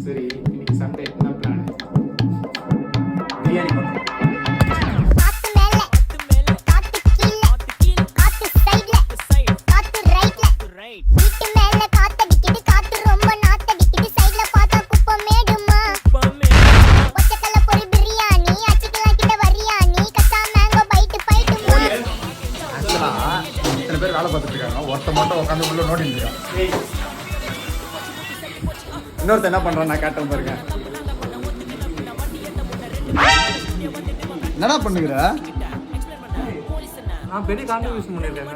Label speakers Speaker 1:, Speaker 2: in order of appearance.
Speaker 1: சரி, இன்னைக்கு சண்டே என்ன பிளான்? பிரியாணி பண்ணணும்.
Speaker 2: பேர் வேலை பார்த்துட்டு இருக்காங்க. ஒருத்த மட்டும் உட்காந்து உள்ள நோண்டிட்டு இருக்கான். இன்னொருத்த என்ன பண்றான் நான் கேட்டேன் பாருங்க. என்னடா பண்ணுகிற?
Speaker 1: நான் பெரிய கான்ட்ரிபியூஷன் பண்ணிருக்கேன்.